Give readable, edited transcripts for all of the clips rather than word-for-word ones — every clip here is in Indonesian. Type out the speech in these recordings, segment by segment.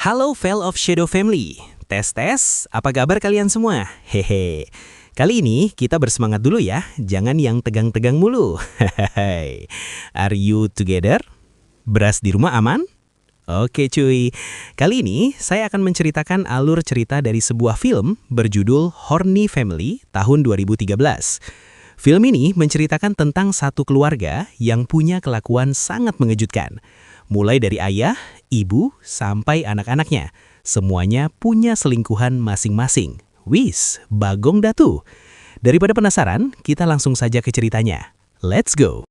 Halo Veil of Shadow Family. Tes, apa kabar kalian semua? Hehe. Kali ini kita bersemangat dulu ya, jangan yang tegang-tegang mulu. Hehehe. Are you together? Beras di rumah aman? Oke cuy, kali ini saya akan menceritakan alur cerita dari sebuah film berjudul Horny Family tahun 2013. Film ini menceritakan tentang satu keluarga yang punya kelakuan sangat mengejutkan. Mulai dari ayah, ibu, sampai anak-anaknya. Semuanya punya selingkuhan masing-masing. Wis, bagong datu. Daripada penasaran, kita langsung saja ke ceritanya. Let's go!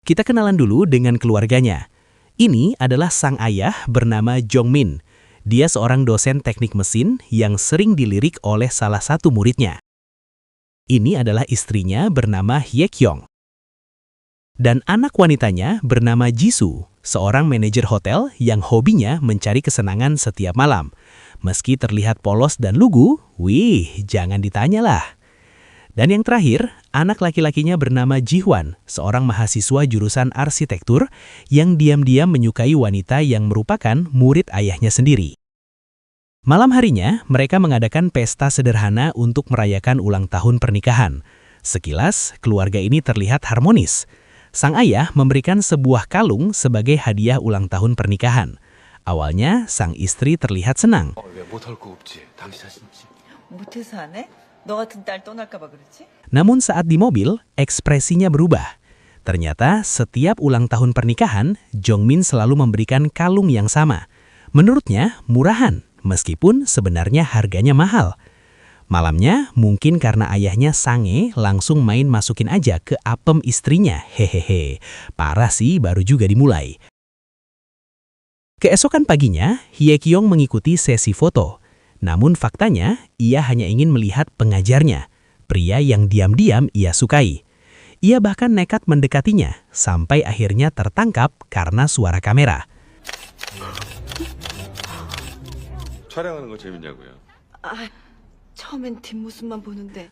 Kita kenalan dulu dengan keluarganya. Ini adalah sang ayah bernama Jong-min. Dia seorang dosen teknik mesin yang sering dilirik oleh salah satu muridnya. Ini adalah istrinya bernama Hye-kyung. Dan anak wanitanya bernama Jisoo, seorang manajer hotel yang hobinya mencari kesenangan setiap malam. Meski terlihat polos dan lugu, jangan ditanyalah. Dan yang terakhir, anak laki-lakinya bernama Ji-hwan, seorang mahasiswa jurusan arsitektur yang diam-diam menyukai wanita yang merupakan murid ayahnya sendiri. Malam harinya, mereka mengadakan pesta sederhana untuk merayakan ulang tahun pernikahan. Sekilas, keluarga ini terlihat harmonis. Sang ayah memberikan sebuah kalung sebagai hadiah ulang tahun pernikahan. Awalnya, sang istri terlihat senang. Namun saat di mobil, ekspresinya berubah. Ternyata setiap ulang tahun pernikahan, Jong-min selalu memberikan kalung yang sama. Menurutnya murahan, meskipun sebenarnya harganya mahal. Malamnya, mungkin karena ayahnya sange, langsung main masukin aja ke apem istrinya. Hehehe, parah sih baru juga dimulai. Keesokan paginya, Hye-kyung mengikuti sesi foto. Namun faktanya, ia hanya ingin melihat pengajarnya, pria yang diam-diam ia sukai. Ia bahkan nekat mendekatinya, sampai akhirnya tertangkap karena suara kamera.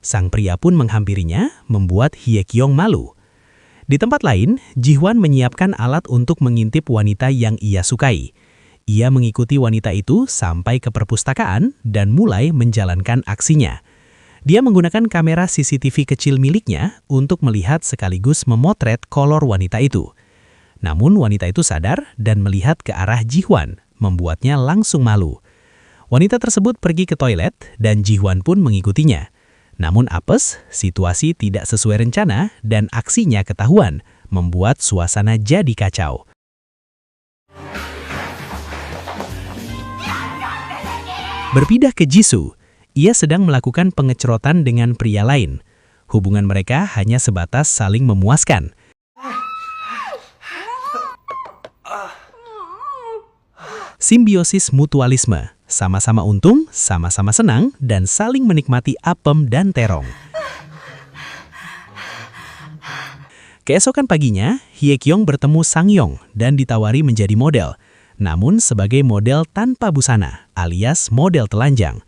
Sang pria pun menghampirinya, membuat Hye-kyung malu. Di tempat lain, Ji-hwan menyiapkan alat untuk mengintip wanita yang ia sukai. Ia mengikuti wanita itu sampai ke perpustakaan dan mulai menjalankan aksinya. Dia menggunakan kamera CCTV kecil miliknya untuk melihat sekaligus memotret kolor wanita itu. Namun wanita itu sadar dan melihat ke arah Ji-hwan, membuatnya langsung malu. Wanita tersebut pergi ke toilet dan Ji-hwan pun mengikutinya. Namun apes, situasi tidak sesuai rencana dan aksinya ketahuan, membuat suasana jadi kacau. Berpindah ke Jisoo, ia sedang melakukan pengecerotan dengan pria lain. Hubungan mereka hanya sebatas saling memuaskan. Simbiosis mutualisme, sama-sama untung, sama-sama senang, dan saling menikmati apem dan terong. Keesokan paginya, Hye-kyung bertemu Sang-yong dan ditawari menjadi model. Namun sebagai model tanpa busana, alias model telanjang.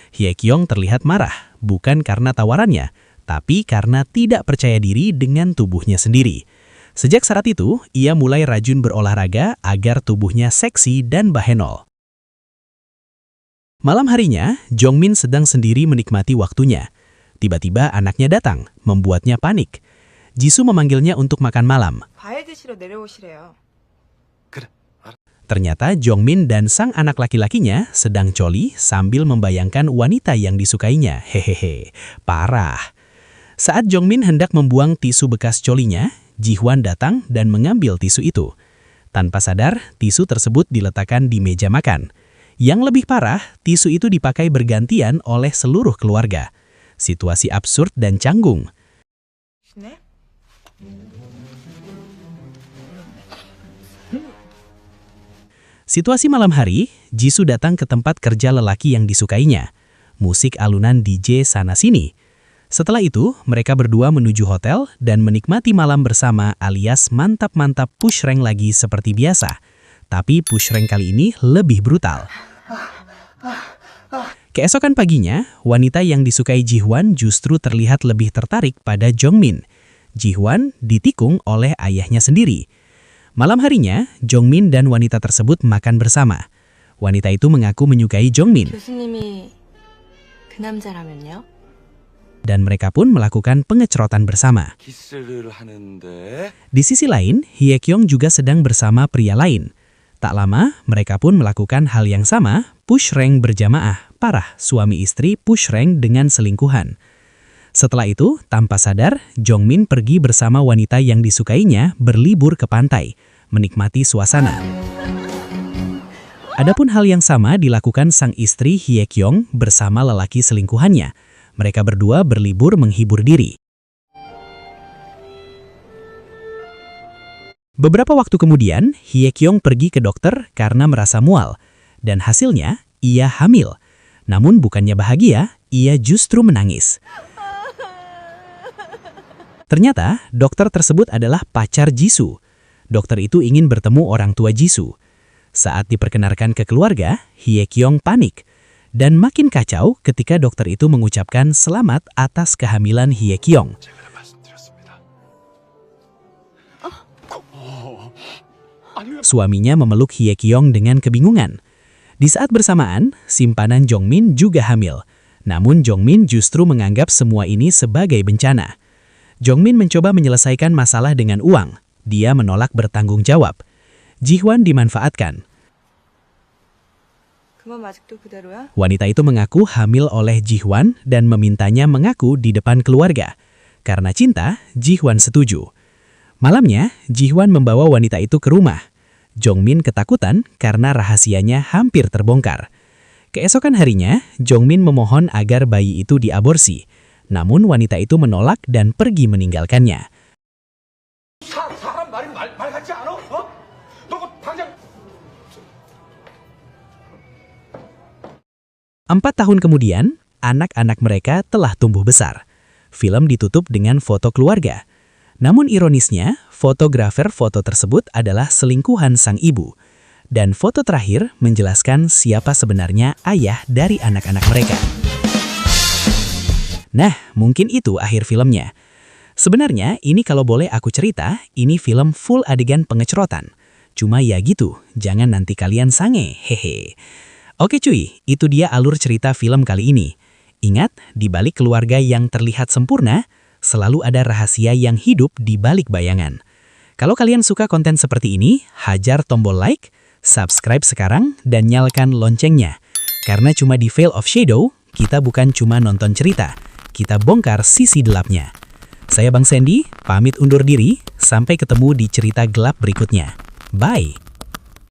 Hye-kyung terlihat marah, bukan karena tawarannya, tapi karena tidak percaya diri dengan tubuhnya sendiri. Sejak saat itu, ia mulai rajin berolahraga agar tubuhnya seksi dan bahenol. Malam harinya, Jong-min sedang sendiri menikmati waktunya. Tiba-tiba anaknya datang, membuatnya panik. Jisoo memanggilnya untuk makan malam. Ternyata Jong-min dan sang anak laki-lakinya sedang coli sambil membayangkan wanita yang disukainya. Hehehe, parah. Saat Jong-min hendak membuang tisu bekas colinya, Ji-hwan datang dan mengambil tisu itu. Tanpa sadar, tisu tersebut diletakkan di meja makan. Yang lebih parah, tisu itu dipakai bergantian oleh seluruh keluarga. Situasi absurd dan canggung. Situasi malam hari, Jisoo datang ke tempat kerja lelaki yang disukainya. Musik alunan DJ sana-sini. Setelah itu, mereka berdua menuju hotel dan menikmati malam bersama alias mantap-mantap push rank lagi seperti biasa. Tapi push rank kali ini lebih brutal. Keesokan paginya, wanita yang disukai Ji-hwan justru terlihat lebih tertarik pada Jong-min. Ji-hwan ditikung oleh ayahnya sendiri. Malam harinya, Jong-min dan wanita tersebut makan bersama. Wanita itu mengaku menyukai Jong-min. 교수님이 그 남자라면요? Dan mereka pun melakukan pengecerotan bersama. 키스를 하는데 Di sisi lain, Hye-kyung juga sedang bersama pria lain. Tak lama, mereka pun melakukan hal yang sama, push rank berjamaah. Parah, suami istri push rank dengan selingkuhan. Setelah itu, tanpa sadar, Jong-min pergi bersama wanita yang disukainya berlibur ke pantai, menikmati suasana. Adapun hal yang sama dilakukan sang istri Hye-kyung bersama lelaki selingkuhannya. Mereka berdua berlibur menghibur diri. Beberapa waktu kemudian, Hye-kyung pergi ke dokter karena merasa mual. Dan hasilnya, ia hamil. Namun bukannya bahagia, ia justru menangis. Ternyata, dokter tersebut adalah pacar Jisoo. Dokter itu ingin bertemu orang tua Jisoo. Saat diperkenalkan ke keluarga, Hye-kyung panik. Dan makin kacau ketika dokter itu mengucapkan selamat atas kehamilan Hye-kyung. Suaminya memeluk Hye-kyung dengan kebingungan. Di saat bersamaan, simpanan Jong-min juga hamil. Namun Jong-min justru menganggap semua ini sebagai bencana. Jong-min mencoba menyelesaikan masalah dengan uang. Dia menolak bertanggung jawab. Ji-hwan dimanfaatkan. 그만 아직도 그대로야? Wanita itu mengaku hamil oleh Ji-hwan dan memintanya mengaku di depan keluarga. Karena cinta, Ji-hwan setuju. Malamnya, Ji-hwan membawa wanita itu ke rumah. Jong-min ketakutan karena rahasianya hampir terbongkar. Keesokan harinya, Jong-min memohon agar bayi itu diaborsi. Namun wanita itu menolak dan pergi meninggalkannya. 사람 말이 말 같지 않아? 어? 너 당장 4 tahun kemudian, anak-anak mereka telah tumbuh besar. Film ditutup dengan foto keluarga. Namun ironisnya, fotografer foto tersebut adalah selingkuhan sang ibu. Dan foto terakhir menjelaskan siapa sebenarnya ayah dari anak-anak mereka. Nah, mungkin itu akhir filmnya. Sebenarnya, ini kalau boleh aku cerita, ini film full adegan pengecerotan. Cuma ya gitu, jangan nanti kalian sange, hehe. Oke cuy, itu dia alur cerita film kali ini. Ingat, di balik keluarga yang terlihat sempurna, selalu ada rahasia yang hidup di balik bayangan. Kalau kalian suka konten seperti ini, hajar tombol like, subscribe sekarang, dan nyalakan loncengnya. Karena cuma di Veil of Shadow, kita bukan cuma nonton cerita, kita bongkar sisi gelapnya. Saya Bang Sandy, pamit undur diri, sampai ketemu di cerita gelap berikutnya. Bye!